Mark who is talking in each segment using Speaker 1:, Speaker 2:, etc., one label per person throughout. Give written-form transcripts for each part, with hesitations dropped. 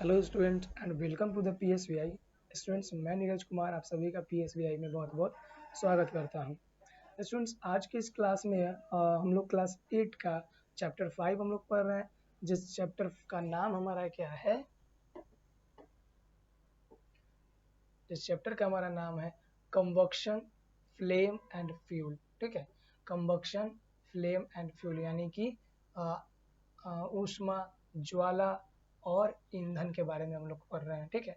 Speaker 1: Hello student and welcome to the PSVI। Students, मैं नीरज कुमार आप सभी का PSVI में बहुत बहुत स्वागत करता हूं। स्टूडेंट्स, आज की इस क्लास में हम लोग क्लास 8 का चैप्टर 5 हम लोग पढ़ रहे हैं, जिस चैप्टर का नाम हमारा क्या है। इस चैप्टर का हमारा नाम है कंबक्शन, फ्लेम एंड फ्यूल। ठीक है, कंबक्शन, फ्लेम एंड फ्यूल यानी कि ऊष्मा, ज्वाला और ईंधन के बारे में हम लोग पढ़ रहे हैं। ठीक है,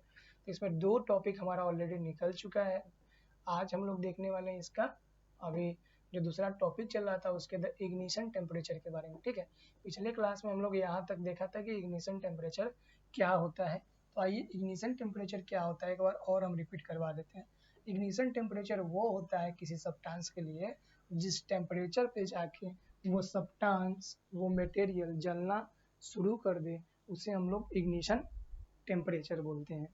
Speaker 1: तो इसमें दो टॉपिक हमारा ऑलरेडी निकल चुका है। आज हम लोग देखने वाले हैं इसका अभी जो दूसरा टॉपिक चल रहा था उसके द इग्निशन टेम्परेचर के बारे में। ठीक है, पिछले क्लास में हम लोग यहाँ तक देखा था कि इग्निशन टेम्परेचर क्या होता है। तो आइए इग्निशन टेम्परेचर क्या होता है एक बार और हम रिपीट करवा देते हैं। इग्निशन टेम्परेचर वो होता है किसी सब्सटेंस के लिए जिस टेम्परेचर पे जाके वो सब्सटेंस, वो मटेरियल जलना शुरू कर दे, उसे हम लोग इग्निशन टेम्परेचर बोलते हैं।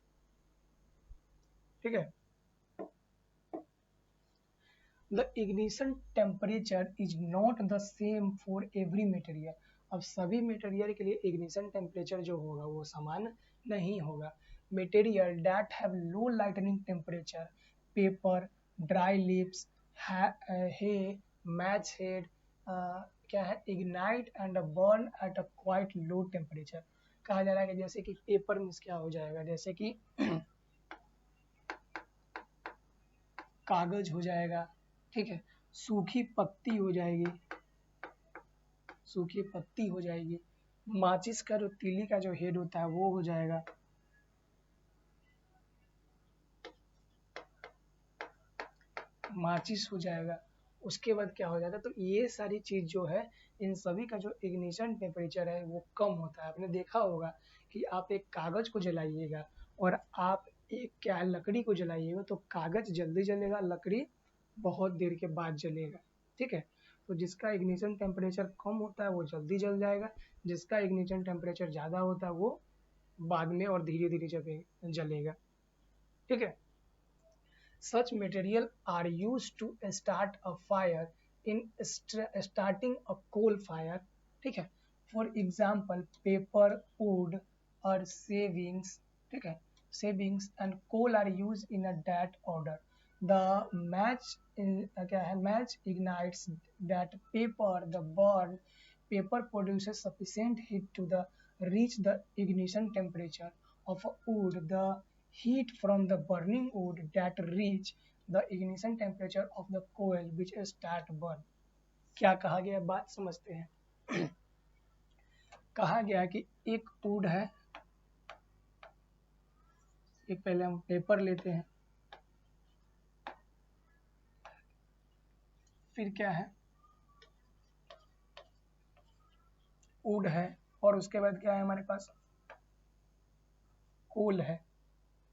Speaker 1: ठीक है, the ignition temperature is not the same for every material. अब सभी मटेरियल के लिए इग्निशन टेम्परेचर जो होगा वो समान नहीं होगा। Material that have low lightning temperature, paper, dry lips, hay, match head, क्या है, ignite and burn at a quite low temperature. कहा जा रहा है कि जैसे कि पेपर में क्या हो जाएगा, जैसे कि कागज हो जाएगा। ठीक है, सूखी पत्ती हो जाएगी, सूखी पत्ती हो जाएगी, माचिस का जो तीली का जो हेड होता है वो हो जाएगा, माचिस हो जाएगा। उसके बाद क्या हो जाता है, तो ये सारी चीज जो है इन सभी का जो इग्निशन टेम्परेचर है वो कम होता है। आपने देखा होगा कि आप एक कागज को जलाइएगा और आप एक क्या लकड़ी को जलाइएगा तो कागज जल्दी जलेगा, लकड़ी बहुत देर के बाद जलेगा। ठीक है, तो जिसका इग्निशन टेम्परेचर कम होता है वो जल्दी जल जाएगा, जिसका इग्निशन टेम्परेचर ज़्यादा होता है वो बाद में और धीरे धीरे जलेगा। ठीक है, such material are used to start a fire in starting a coal fire. ठीक है, for example paper, wood और savings। ठीक है, savings and coal are used in a that order. The match in क्या है, match ignites that paper, the burn paper produces sufficient heat to the reach the ignition temperature of a wood. The heat from the burning wood that reach the ignition temperature of the coal which start burn. क्या कहा गया, बात समझते हैं। कहा गया कि एक वुड है, एक पहले हम पेपर लेते हैं, फिर क्या है, वुड है, और उसके बाद क्या है हमारे पास, कोल है।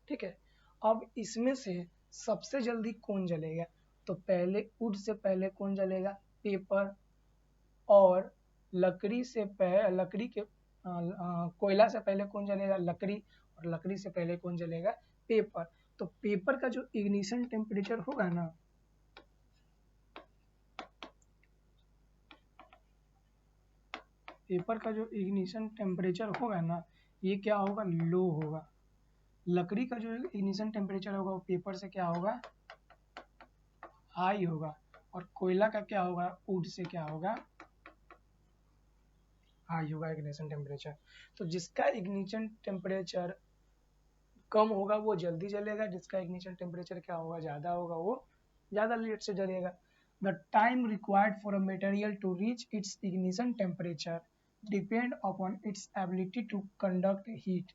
Speaker 1: ठीक है, अब इसमें से सबसे जल्दी कौन जलेगा, तो पहले वुड से पहले कौन जलेगा, पेपर, और लकड़ी से पहले लकड़ी के कोयला से पहले कौन जलेगा, लकड़ी, और लकड़ी से पहले कौन जलेगा, पेपर। तो पेपर का जो इग्निशन टेम्परेचर होगा ना, पेपर का जो इग्निशन टेम्परेचर होगा ना ये क्या होगा, लो होगा। लकड़ी का जो इग्निशन टेम्परेचर होगा वो पेपर से क्या होगा, हाई होगा। और कोयला का क्या होगा, वुड से क्या होगा, हाई होगा इग्निशन टेम्परेचर। तो जिसका इग्निशन टेम्परेचर कम होगा वो जल्दी जलेगा, जिसका इग्निशन टेम्परेचर क्या होगा, ज़्यादा होगा, वो ज़्यादा लेट से जलेगा। The time required for a material to reach its ignition temperature depend upon its ability to conduct heat.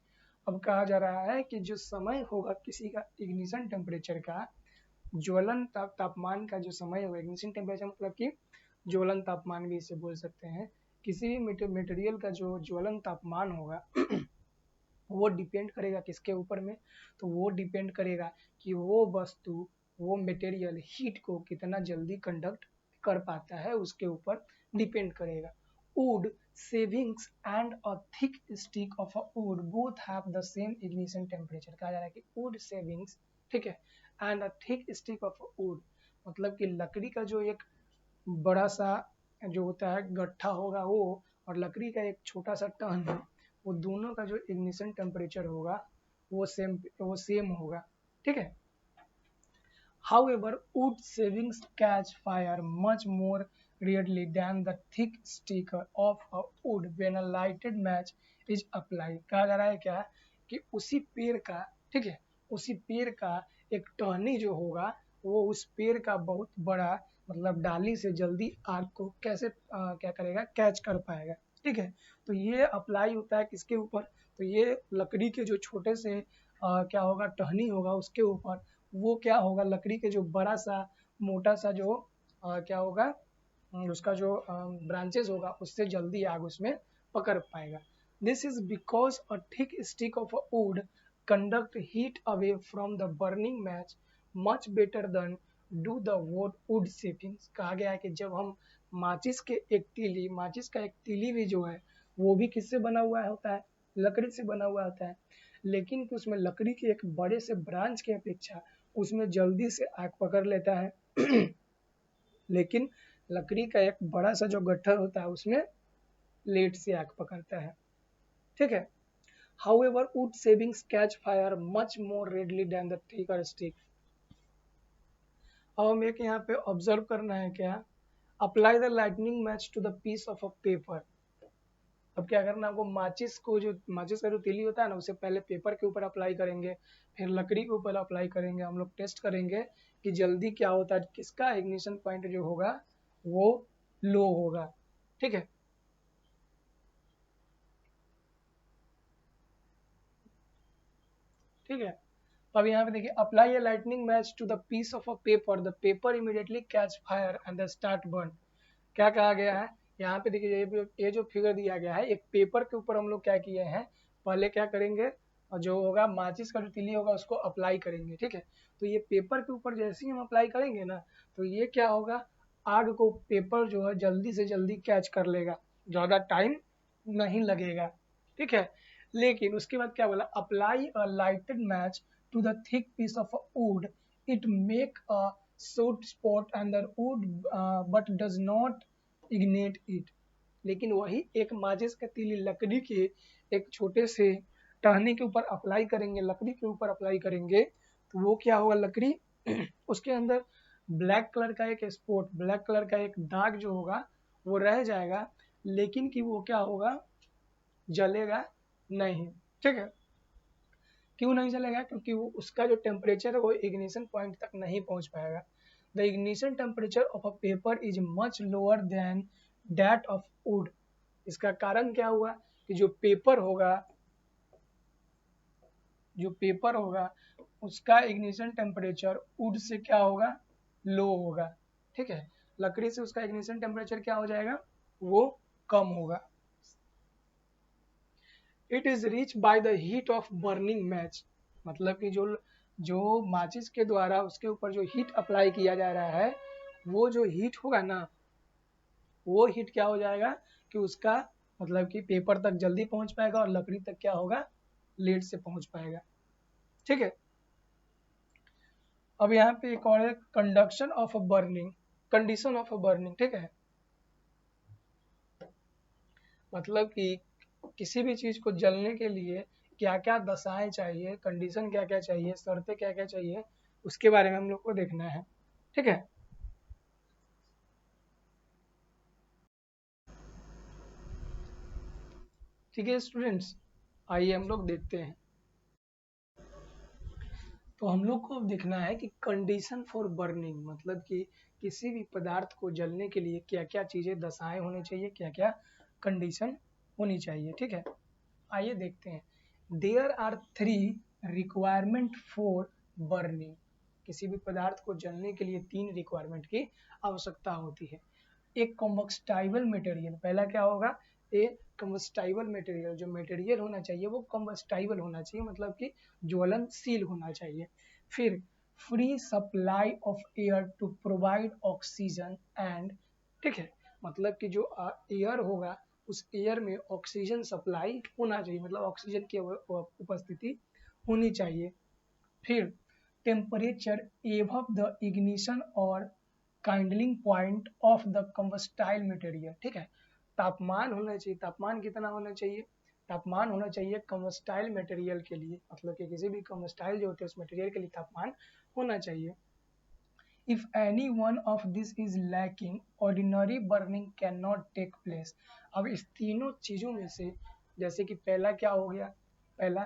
Speaker 1: अब कहा जा रहा है कि जो समय होगा किसी का इग्निशन टेम्परेचर का, ज्वलन तापमान का जो समय होगा, इग्निशन टेम्परेचर मतलब कि ज्वलन तापमान भी इसे बोल सकते हैं। किसी भी मटेरियल का जो ज्वलन तापमान होगा वो डिपेंड करेगा किसके ऊपर में, तो वो डिपेंड करेगा कि वो वस्तु, वो मटेरियल हीट को कितना जल्दी कंडक्ट कर पाता है, उसके ऊपर डिपेंड करेगा। Would savings and a thick stick of a would both have the same ignition temperature. कहा जा रहा है कि वुड सेविंग्स, ठीक है, and a thick stick of a would मतलब कि लकड़ी का जो एक बड़ा सा जो होता है गट्ठा होगा वो, और लकड़ी का एक छोटा सा टहनी, वो दोनों का जो इग्निशन टेम्परेचर होगा वो सेम होगा, ठीक है। However, wood savings catch fire much more readily than the thick stick of a wood when a lighted match is applied। कहा जा रहा है क्या कि उसी पेड़ का, ठीक है, उसी पेड़ का एक टहनी जो होगा वो उस पेड़ का बहुत बड़ा मतलब डाली से जल्दी आग को कैसे क्या करेगा, कैच कर पाएगा, ठीक है। तो ये अप्लाई होता है किसके ऊपर, तो ये लकड़ी के जो छोटे से क्या होगा, टहनी होगा उसके ऊपर, वो क्या होगा, लकड़ी के जो बड़ा सा मोटा सा जो क्या होगा, उसका जो ब्रांचेस होगा उससे जल्दी आग उसमें पकड़ पाएगा। This is because a thick stick of a would conduct heat away from the burning match much better than do the wood settings. कहा गया है कि जब हम माचिस का एक तीली भी जो है वो भी किससे बना हुआ होता है, लकड़ी से बना हुआ होता है, लेकिन कि उसमें लकड़ी के एक बड़े से ब्रांच की अपेक्षा उसमें जल्दी से आग पकड़ लेता है लेकिन लकड़ी का एक बड़ा सा जो गट्ठर होता है उसमें लेट से आग पकड़ता है, ठीक है। However, wood savings catch fire much more readily than the thicker stick। अब हमें यहाँ पे ऑब्जर्व करना है क्या, apply the lightning match to the piece of a paper. अब क्या करना है, आपको माचिस का जो तीली होता है ना उसे पहले पेपर के ऊपर अप्लाई करेंगे, फिर लकड़ी के ऊपर अप्लाई करेंगे। हम लोग टेस्ट करेंगे कि जल्दी क्या होता है, किसका इग्निशन पॉइंट जो होगा वो लो होगा, ठीक है। ठीक है, अब यहाँ पे देखिए, apply a lightning match to the piece of a paper, the paper immediately catch fire and the start burn. क्या कहा गया है यहाँ पे देखिए, ये जो फिगर दिया गया है, एक पेपर के ऊपर हम लोग क्या किए हैं, पहले क्या करेंगे, और जो होगा माचिस का जो तीली होगा उसको अप्लाई करेंगे, ठीक है। तो ये पेपर के ऊपर जैसे ही हम अप्लाई करेंगे ना, तो ये क्या होगा, आग को पेपर जो है जल्दी से जल्दी कैच कर लेगा, ज़्यादा टाइम नहीं लगेगा, ठीक है। लेकिन उसके बाद क्या बोला, apply a lighted match to the thick piece of wood, it make a soot spot and the wood but does not ignite it. लेकिन वही एक माचिस का तीली लकड़ी के एक छोटे से टहनी के ऊपर अप्लाई करेंगे, लकड़ी के ऊपर अप्लाई करेंगे, तो वो क्या होगा, लकड़ी उसके अंदर ब्लैक कलर का एक स्पॉट, ब्लैक कलर का एक दाग जो होगा वो रह जाएगा, लेकिन कि वो क्या होगा, जलेगा नहीं, ठीक है। क्यों नहीं जलेगा, क्योंकि वो उसका जो टेम्परेचर है वो इग्निशन पॉइंट तक नहीं पहुंच पाएगा। The ignition temperature of a paper is much lower than that of would. इसका कारण क्या हुआ कि जो पेपर होगा उसका इग्निशन टेम्परेचर वुड से क्या होगा, लो होगा, ठीक है। लकड़ी से उसका इग्निशन टेम्परेचर क्या हो जाएगा, वो कम होगा। It is reach by the heat of burning match. मतलब कि जो जो माचिस के द्वारा उसके ऊपर जो हीट अप्लाई किया जा रहा है, वो जो हीट होगा ना, वो हीट क्या हो जाएगा कि उसका मतलब कि पेपर तक जल्दी पहुंच पाएगा और लकड़ी तक क्या होगा, लेट से पहुंच पाएगा, ठीक है। अब यहाँ पे एक और है conduction of a burning, condition of a burning, ठीक है। मतलब कि किसी भी चीज को जलने के लिए क्या क्या दशाएं चाहिए, कंडीशन क्या क्या चाहिए, शर्तें क्या क्या चाहिए, उसके बारे में हम लोग को देखना है, ठीक है। ठीक है स्टूडेंट्स, आइए हम लोग देखते हैं। तो हम लोग को अब देखना है कि कंडीशन फॉर बर्निंग, मतलब कि किसी भी पदार्थ को जलने के लिए क्या क्या चीजें, दशाएं होनी चाहिए, क्या क्या कंडीशन होनी चाहिए, ठीक है। आइए देखते हैं। There are 3 requirement for burning. किसी भी पदार्थ को जलने के लिए 3 रिक्वायरमेंट की आवश्यकता होती है। एक कम्बस्टाइबल मटेरियल, पहला क्या होगा, ए कम्बस्टाइबल मटेरियल, जो मटेरियल होना चाहिए वो कम्बस्टाइबल होना चाहिए, मतलब कि ज्वलनशील होना चाहिए। फिर free supply of air to provide oxygen and, ठीक है, मतलब कि जो एयर होगा उस एयर में ऑक्सीजन सप्लाई होना चाहिए, मतलब ऑक्सीजन की उपस्थिति होनी चाहिए। फिर टेम्परेचर एबव द इग्निशन और kindling point of the combustible material, ठीक है। तापमान होना चाहिए, तापमान कितना होना चाहिए, तापमान होना चाहिए कम्बस्टाइल मटेरियल के लिए, मतलब कि किसी भी कम्बस्टाइल जो होते हैं उस मटेरियल के लिए तापमान होना चाहिए। If any one of this is lacking, ordinary burning cannot take place। अब इस तीनों चीजों में से जैसे कि पहला क्या हो गया, पहला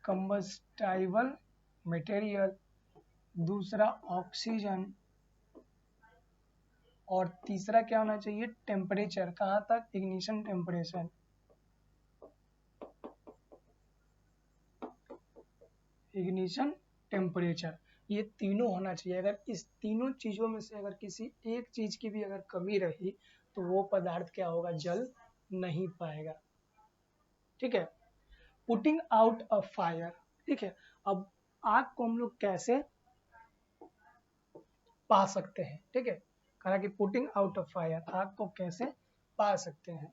Speaker 1: कंबस्टाइबल मटेरियल, दूसरा ऑक्सीजन, और तीसरा क्या होना चाहिए, टेम्परेचर। कहाँ तक, इग्निशन टेम्परेचर। इग्निशन टेम्परेचर, ये तीनों होना चाहिए। अगर इस तीनों चीजों में से अगर किसी एक चीज की भी अगर कमी रही तो वो पदार्थ क्या होगा, जल नहीं पाएगा। ठीक है। Putting out a fire. ठीक है, अब आग को हम लोग कैसे पा सकते हैं। ठीक है, कहा कि पुटिंग आउट अ फायर, आग को कैसे पा सकते हैं।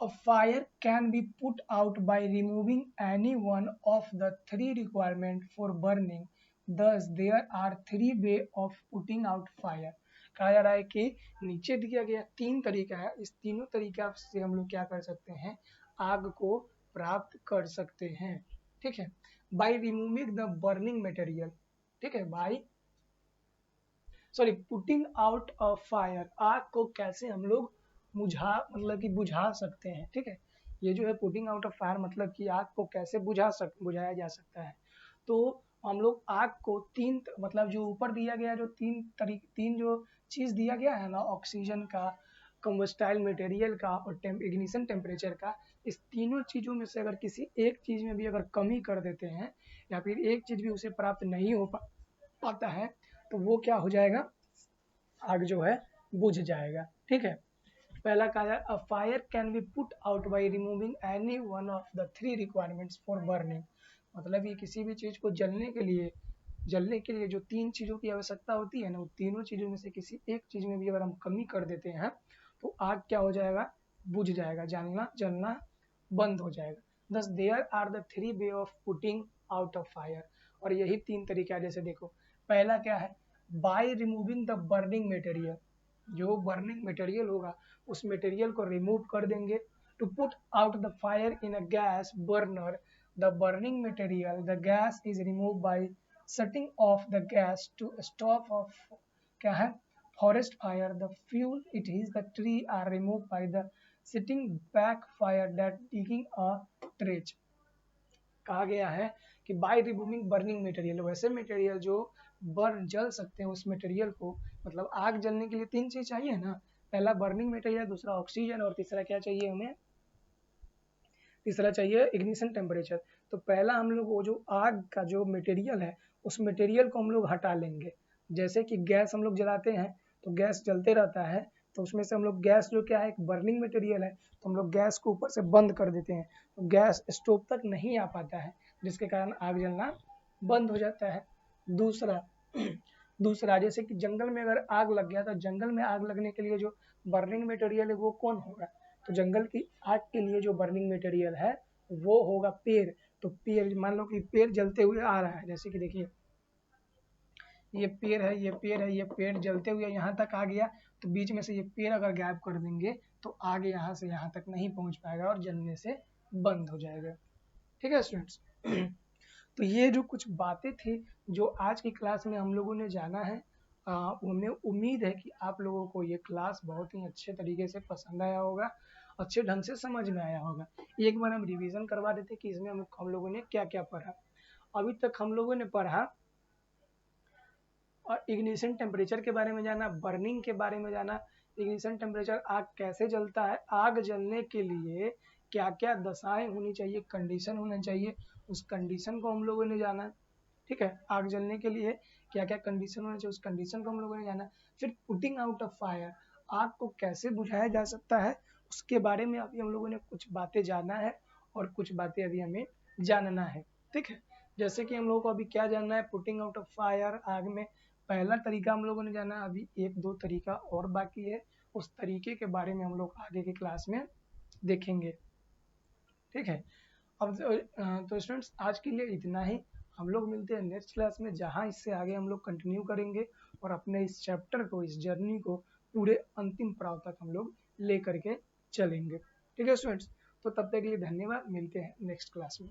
Speaker 1: A fire can be put out by removing any one of the three requirements for burning. Thus, there are three ways of putting out fire. कहा जा रहा है कि नीचे दिया गया तीन तरीका है, इस तीनों तरीका से हम लोग क्या कर सकते हैं, आग को प्राप्त कर सकते हैं। ठीक है, by removing the burning material. ठीक है, by putting out a fire, आग को कैसे हम लोग मतलब कि बुझा सकते हैं। ठीक है, ये जो है पुटिंग आउट ऑफ फायर मतलब कि आग को कैसे बुझाया जा सकता है। तो हम लोग आग को तीन, मतलब जो ऊपर दिया गया जो तीन जो चीज दिया गया है ना, ऑक्सीजन का, कंबस्टाइल मटेरियल का और इग्निशन टेम्परेचर का, इस तीनों चीजों में से अगर किसी एक चीज में भी अगर कमी कर देते हैं या फिर एक चीज भी उसे प्राप्त नहीं हो पाता है तो वो क्या हो जाएगा, आग जो है बुझ जाएगा। ठीक है, पहला कहा है a fire can be put out by removing any one of the three requirements for burning. मतलब ये किसी भी चीज को जलने के लिए जो तीन चीजों की आवश्यकता होती है ना, वो तीनों चीजों में से किसी एक चीज में भी अगर हम कमी कर देते हैं तो आग क्या हो जाएगा, बुझ जाएगा, जलना बंद हो जाएगा। Thus there are the three way of putting out of fire, और यही तीन तरीका है। जैसे देखो, पहला क्या है, by removing the burning material, जो बर्निंग मटेरियल होगा उस मटेरियल को रिमूव कर देंगे। To put out the fire in a gas burner, the burning material, the gas is remove by shutting off the gas to stop off क्या है, forest fire, the fuel it is the tree are remove by the sitting back fire that digging a trench. कहा गया है कि by removing burning material, वैसे material जो जल सकते हैं उस मटेरियल को, मतलब आग जलने के लिए तीन चीज चाहिए ना, पहला बर्निंग मटेरियल, दूसरा ऑक्सीजन और तीसरा क्या चाहिए हमें, तीसरा चाहिए इग्निशन टेम्परेचर। तो पहला हम लोग वो जो आग का जो मटेरियल है उस मटेरियल को हम लोग हटा लेंगे। जैसे कि गैस हम लोग जलाते हैं तो गैस जलते रहता है, तो उसमें से हम लोग गैस जो क्या है, एक बर्निंग मटेरियल है, तो हम लोग गैस को ऊपर से बंद कर देते हैं, तो गैस स्टोव तक नहीं आ पाता है, जिसके कारण आग जलना बंद हो जाता है। दूसरा दूसरा जैसे कि जंगल में अगर आग लग गया तो जंगल में आग लगने के लिए जो बर्निंग मटेरियल है वो कौन होगा, तो जंगल की आग के लिए जो बर्निंग मटेरियल है वो होगा पेड़। तो पेड़, मान लो कि पेड़ जलते हुए आ रहा है, जैसे कि देखिए ये पेड़ है, ये पेड़ है, ये पेड़ जलते हुए यहाँ तक आ गया, तो बीच में से ये पेड़ अगर गायब कर देंगे तो आगे यहाँ से यहाँ तक नहीं पहुँच पाएगा और जलने से बंद हो जाएगा। ठीक है स्टूडेंट्स, तो ये जो कुछ बातें थी जो आज की क्लास में हम लोगों ने जाना है, हमें उम्मीद है कि आप लोगों को ये क्लास बहुत ही अच्छे तरीके से पसंद आया होगा, अच्छे ढंग से समझ में आया होगा। एक बार हम रिवीजन करवा देते कि इसमें हम लोगों ने क्या क्या पढ़ा। अभी तक हम लोगों ने पढ़ा और इग्निशन टेम्परेचर के बारे में जाना, बर्निंग के बारे में जाना, इग्निशन टेम्परेचर, आग कैसे जलता है, आग जलने के लिए क्या क्या दशाएं होनी चाहिए, कंडीशन होना चाहिए, उस कंडीशन को हम लोगों ने जाना। ठीक है, आग जलने के लिए क्या क्या कंडीशन होना चाहिए उस कंडीशन को हम लोगों ने जाना। फिर पुटिंग आउट ऑफ फायर, आग को कैसे बुझाया जा सकता है उसके बारे में अभी हम लोगों ने कुछ बातें जाना है और कुछ बातें अभी हमें जानना है। ठीक है, जैसे कि हम लोगों को अभी क्या जानना है, पुटिंग आउट ऑफ फायर, आग में पहला तरीका हम लोगों ने जाना, अभी एक दो तरीका और बाकी है, उस तरीके के बारे में हम लोग आगे की क्लास में देखेंगे। ठीक है, अब तो स्टूडेंट्स आज के लिए इतना ही, हम लोग मिलते हैं नेक्स्ट क्लास में जहाँ इससे आगे हम लोग कंटिन्यू करेंगे और अपने इस चैप्टर को, इस जर्नी को पूरे अंतिम पड़ाव तक हम लोग ले करके चलेंगे। ठीक है स्टूडेंट्स, तो तब तक के लिए धन्यवाद, मिलते हैं नेक्स्ट क्लास में।